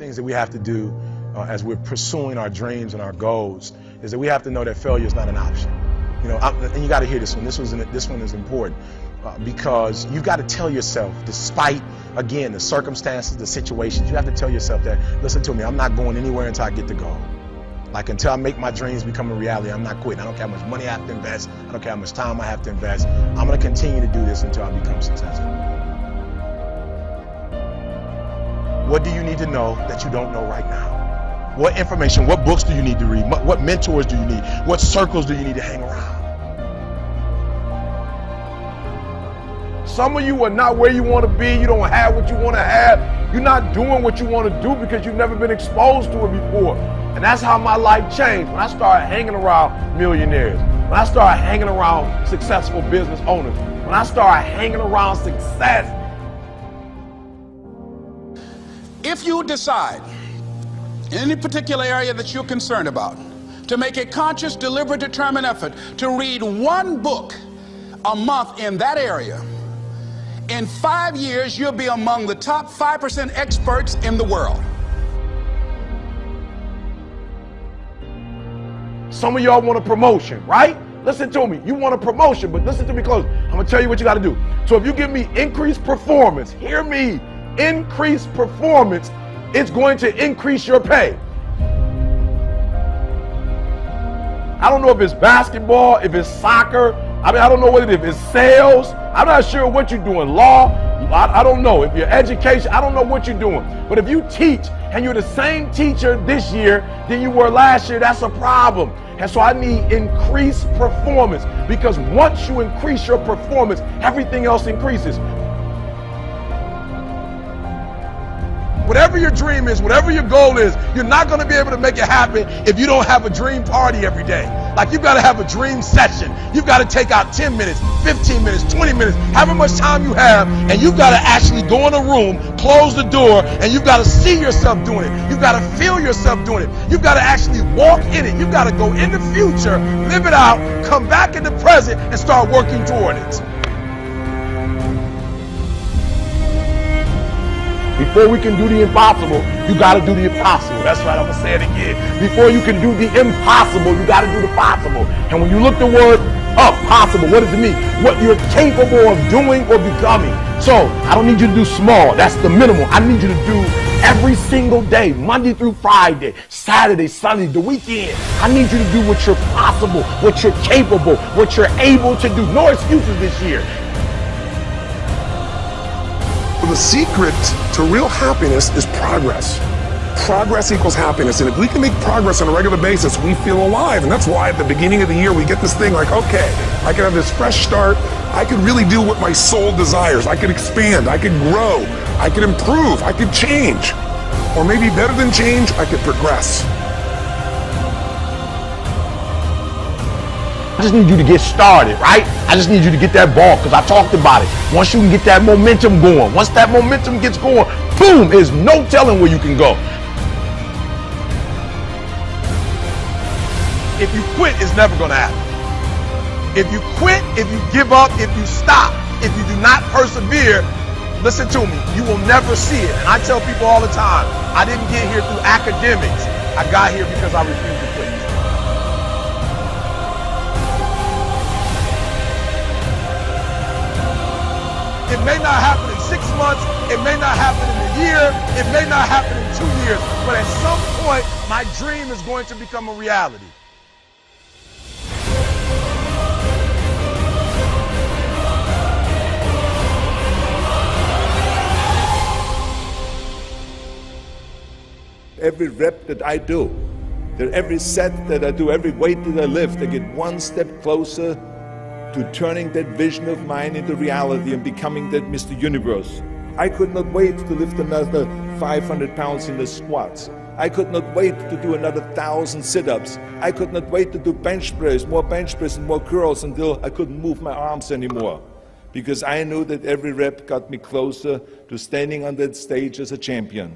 things that we have to do as we're pursuing our dreams and our goals is that we have to know that failure is not an option. You know, and you got to hear this one. This one is important because you've got to tell yourself, despite, again, the circumstances, the situations, you have to tell yourself that, listen to me, I'm not going anywhere until I get the goal. Like, until I make my dreams become a reality, I'm not quitting. I don't care how much money I have to invest. I don't care how much time I have to invest. I'm going to continue to do this until I become successful. What do you need to know that you don't know right now? What information, what books do you need to read? What mentors do you need? What circles do you need to hang around? Some of you are not where you want to be. You don't have what you want to have. You're not doing what you want to do because you've never been exposed to it before. And that's how my life changed when I started hanging around millionaires, when I started hanging around successful business owners, when I started hanging around success. If you decide in any particular area that you're concerned about to make a conscious, deliberate, determined effort to read one book a month in that area, in 5 years, you'll be among the top 5% experts in the world. Some of y'all want a promotion, right? Listen to me. You want a promotion, but listen to me close. I'm going to tell you what you got to do. So if you give me increased performance, hear me, increased performance, it's going to increase your pay. I don't know if it's basketball, if it's soccer. I don't know what it is. If it's sales, I'm not sure what you're doing. Law, I don't know. If you're education, I don't know what you're doing. But if you teach and you're the same teacher this year than you were last year, that's a problem. And so I need increased performance, because once you increase your performance, everything else increases. Whatever your dream is, whatever your goal is, you're not going to be able to make it happen if you don't have a dream party every day. Like, you've got to have a dream session. You've got to take out 10 minutes, 15 minutes, 20 minutes, however much time you have, and you've got to actually go in a room, close the door, and you've got to see yourself doing it. You've got to feel yourself doing it. You've got to actually walk in it. You've got to go in the future, live it out, come back in the present, and start working toward it. Before we can do the impossible, you got to do the impossible. That's right, I'm going to say it again. Before you can do the impossible, you got to do the possible. And when you look the word up, possible, what does it mean? What you're capable of doing or becoming. So I don't need you to do small. That's the minimal. I need you to do every single day, Monday through Friday, Saturday, Sunday, the weekend. I need you to do what you're possible, what you're capable, what you're able to do. No excuses this year. The secret to real happiness is progress. Progress equals happiness, and if we can make progress on a regular basis, we feel alive. And that's why at the beginning of the year we get this thing like, okay, I can have this fresh start. I could really do what my soul desires. I could expand, I could grow, I could improve, I could change. Or maybe better than change, I could progress. I just need you to get started, right? I just need you to get that ball, because I talked about it. Once you can get that momentum going, once that momentum gets going, boom, there's no telling where you can go. If you quit, it's never going to happen. If you quit, if you give up, if you stop, if you do not persevere, listen to me, you will never see it. And I tell people all the time, I didn't get here through academics. I got here because I refused to quit. It may not happen in 6 months, it may not happen in a year, it may not happen in 2 years, but at some point, my dream is going to become a reality. Every rep that I do, every set that I do, every weight that I lift, I get one step closer to turning that vision of mine into reality and becoming that Mr. Universe. I could not wait to lift another 500 pounds in the squats. I could not wait to do another 1,000 sit-ups. I could not wait to do bench press, more bench press and more curls until I couldn't move my arms anymore. Because I knew that every rep got me closer to standing on that stage as a champion.